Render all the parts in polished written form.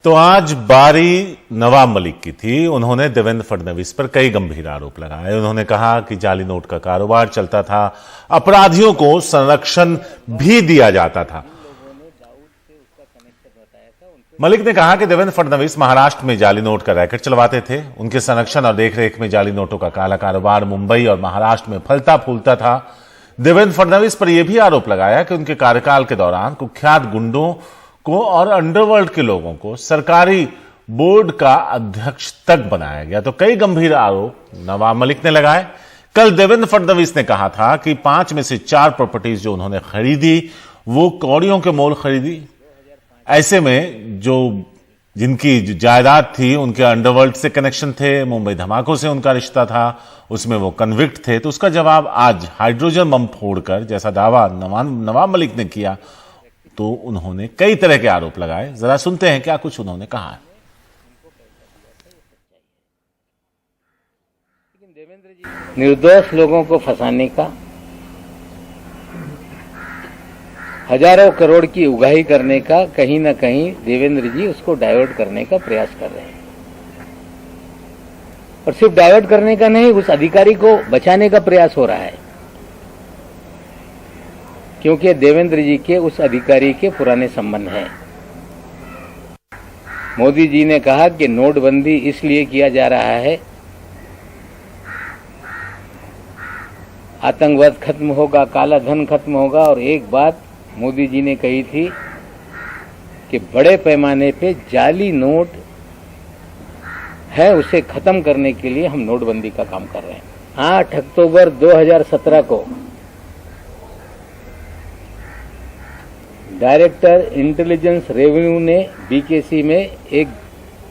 तो आज बारी नवाब मलिक की थी। उन्होंने देवेंद्र फडणवीस पर कई गंभीर आरोप लगाए। उन्होंने कहा कि जाली नोट का कारोबार चलता था, अपराधियों को संरक्षण भी दिया जाता था। मलिक ने कहा कि देवेंद्र फडणवीस महाराष्ट्र में जाली नोट का रैकेट चलवाते थे। उनके संरक्षण और देखरेख में जाली नोटों का काला कारोबार मुंबई और महाराष्ट्र में फलता फूलता था। देवेंद्र फडणवीस पर यह भी आरोप लगाया कि उनके कार्यकाल के दौरान कुख्यात गुंडों को और अंडरवर्ल्ड के लोगों को सरकारी बोर्ड का अध्यक्ष तक बनाया गया। तो कई गंभीर आरोप नवाब मलिक ने लगाए। कल देवेंद्र फडणवीस ने कहा था कि 5 में से 4 प्रॉपर्टीज जो उन्होंने खरीदी वो कौड़ियों के मोल खरीदी। ऐसे में जिनकी जायदाद थी उनके अंडरवर्ल्ड से कनेक्शन थे, मुंबई धमाकों से उनका रिश्ता था, उसमें वो कन्विक्ट थे। तो उसका जवाब आज हाइड्रोजन बम फोड़कर जैसा दावा नवाब मलिक ने किया तो उन्होंने कई तरह के आरोप लगाए। जरा सुनते हैं क्या कुछ उन्होंने कहा है। निर्दोष लोगों को फंसाने का, हजारों करोड़ की उगाही करने का, कहीं ना कहीं देवेंद्र जी उसको डाइवर्ट करने का प्रयास कर रहे हैं। और सिर्फ डाइवर्ट करने का नहीं, उस अधिकारी को बचाने का प्रयास हो रहा है, क्योंकि देवेंद्र जी के उस अधिकारी के पुराने संबंध हैं। मोदी जी ने कहा कि नोटबंदी इसलिए किया जा रहा है, आतंकवाद खत्म होगा, काला धन खत्म होगा। और एक बात मोदी जी ने कही थी कि बड़े पैमाने पे जाली नोट है, उसे खत्म करने के लिए हम नोटबंदी का काम कर रहे हैं। 8 अक्टूबर 2017 को डायरेक्टर इंटेलिजेंस रेवेन्यू ने बीकेसी में एक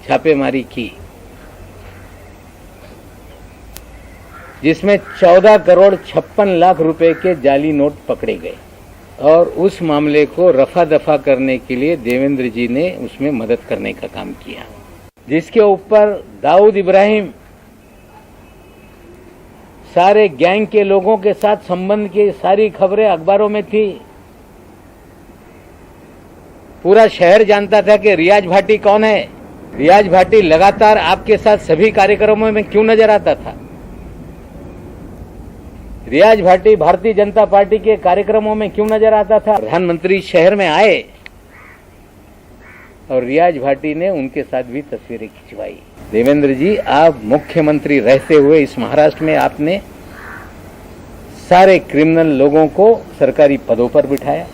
छापेमारी की, जिसमें 14 करोड़ 56 लाख रुपए के जाली नोट पकड़े गए। और उस मामले को रफा दफा करने के लिए देवेंद्र जी ने उसमें मदद करने का काम किया, जिसके ऊपर दाऊद इब्राहिम सारे गैंग के लोगों के साथ संबंध की सारी खबरें अखबारों में थी। पूरा शहर जानता था कि रियाज भाटी कौन है। रियाज भाटी लगातार आपके साथ सभी कार्यक्रमों में क्यों नजर आता था? रियाज भाटी भारतीय जनता पार्टी के कार्यक्रमों में क्यों नजर आता था? प्रधानमंत्री शहर में आए और रियाज भाटी ने उनके साथ भी तस्वीरें खिंचवाई। देवेंद्र जी, आप मुख्यमंत्री रहते हुए इस महाराष्ट्र में आपने सारे क्रिमिनल लोगों को सरकारी पदों पर बिठाया,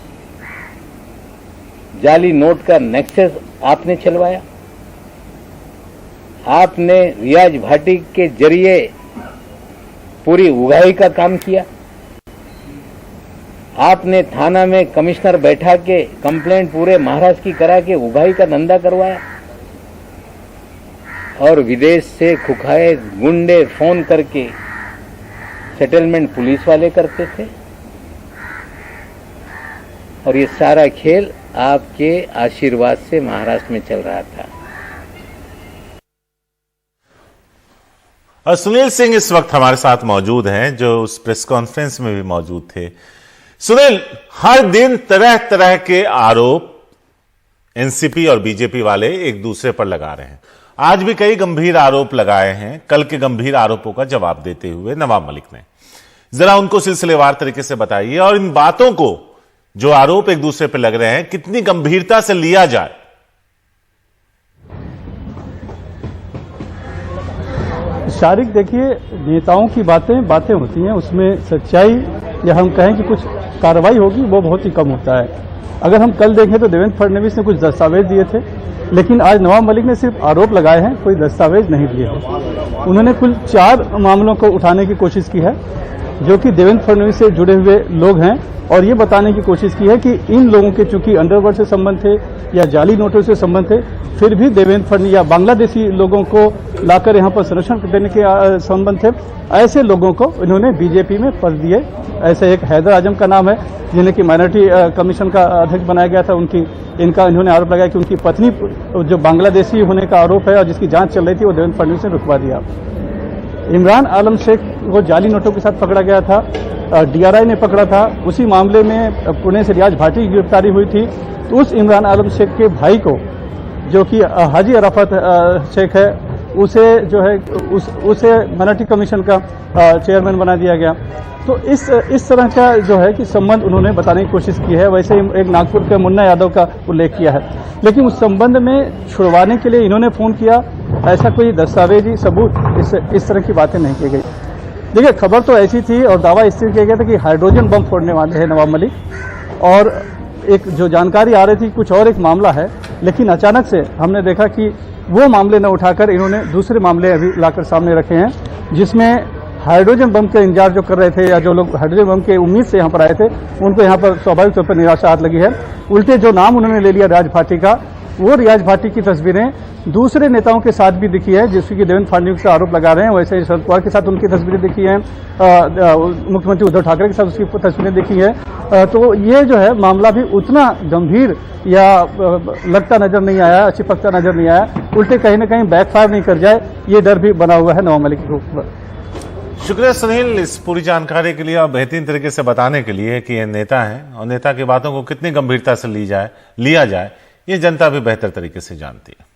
जाली नोट का नेक्सस आपने चलवाया, आपने रियाज भाटी के जरिए पूरी उगाही का काम किया, आपने थाना में कमिश्नर बैठा के कंप्लेंट पूरे महाराष्ट्र की करा के उगाही का धंधा करवाया। और विदेश से खुखाए गुंडे फोन करके सेटलमेंट पुलिस वाले करते थे। और ये सारा खेल आपके आशीर्वाद से महाराष्ट्र में चल रहा था। और सुनील सिंह इस वक्त हमारे साथ मौजूद हैं, जो उस प्रेस कॉन्फ्रेंस में भी मौजूद थे। सुनील, हर दिन तरह तरह के आरोप एनसीपी और बीजेपी वाले एक दूसरे पर लगा रहे हैं। आज भी कई गंभीर आरोप लगाए हैं। कल के गंभीर आरोपों का जवाब देते हुए नवाब मलिक ने, जरा उनको सिलसिलेवार तरीके से बताइए और इन बातों को, जो आरोप एक दूसरे पर लग रहे हैं, कितनी गंभीरता से लिया जाए। शारिक, देखिए, नेताओं की बातें होती हैं, उसमें सच्चाई या हम कहें कि कुछ कार्रवाई होगी वो बहुत ही कम होता है। अगर हम कल देखें तो देवेंद्र फडणवीस ने कुछ दस्तावेज दिए थे, लेकिन आज नवाब मलिक ने सिर्फ आरोप लगाए हैं, कोई दस्तावेज नहीं दिए हैं। उन्होंने कुल 4 मामलों को उठाने की कोशिश की है जो कि देवेंद्र फडणवीस से जुड़े हुए लोग हैं, और ये बताने की कोशिश की है कि इन लोगों के चूंकि अंडरवर्ल्ड से संबंध थे या जाली नोटों से संबंध थे, फिर भी देवेंद्र फडणवीस या बांग्लादेशी लोगों को लाकर यहाँ पर संरक्षण देने के संबंध थे। ऐसे लोगों को इन्होंने बीजेपी में पद दिए। ऐसे एक हैदर आजम का नाम है, जिन्हें कि माइनॉरिटी कमीशन का अध्यक्ष बनाया गया था। इनका इन्होंने आरोप लगाया कि उनकी पत्नी जो बांग्लादेशी होने का आरोप है और जिसकी जांच चल रही थी, वो देवेंद्र फडणवीस ने रुकवा दिया। इमरान आलम शेख को जाली नोटों के साथ पकड़ा गया था, डीआरआई ने पकड़ा था। उसी मामले में पुणे से रियाज भाटी की गिरफ्तारी हुई थी। तो उस इमरान आलम शेख के भाई को जो कि हाजी अराफत शेख है, उसे जो है उसे माइनॉरिटी कमीशन का चेयरमैन बना दिया गया। तो इस तरह का जो है कि संबंध उन्होंने बताने की कोशिश की है। वैसे ही एक नागपुर के मुन्ना यादव का उल्लेख किया है, लेकिन उस संबंध में छुड़वाने के लिए इन्होंने फोन किया, ऐसा कोई दस्तावेजी सबूत इस तरह की बातें नहीं की गई। देखिए, खबर तो ऐसी थी और दावा इस तरह किया गया था कि हाइड्रोजन बम फोड़ने वाले हैं नवाब मलिक, और एक जो जानकारी आ रही थी कुछ और एक मामला है, लेकिन अचानक से हमने देखा कि वो मामले न उठाकर इन्होंने दूसरे मामले अभी लाकर सामने रखे हैं, जिसमें हाइड्रोजन बम के इंतजार जो कर रहे थे या जो लोग हाइड्रोजन बम के उम्मीद से यहाँ पर आए थे, उनको यहाँ पर स्वाभाविक तौर पर निराशा हाथ लगी है। उल्टे जो नाम उन्होंने ले लिया रियाज भाटी का, वो रियाज भाटी की तस्वीरें दूसरे नेताओं के साथ भी दिखी है, जिसकी देवेंद्र फडणवीस का आरोप लगा रहे हैं। वैसे शरद पवार के साथ उनकी तस्वीरें दिखी हैं, मुख्यमंत्री उद्धव ठाकरे के साथ उसकी तस्वीरें दिखी है। तो ये जो है मामला भी उतना गंभीर या लगता नजर नहीं आया, चिपकता नजर नहीं आया। उल्टे कहीं न कहीं बैकफायर नहीं कर जाए, ये डर भी बना हुआ है नवाब मलिक के ऊपर। शुक्रिया सुनील, इस पूरी जानकारी के लिए और बेहतरीन तरीके से बताने के लिए कि ये नेता हैं और नेता की बातों को कितनी गंभीरता से लिया जाए, ये जनता भी बेहतर तरीके से जानती है।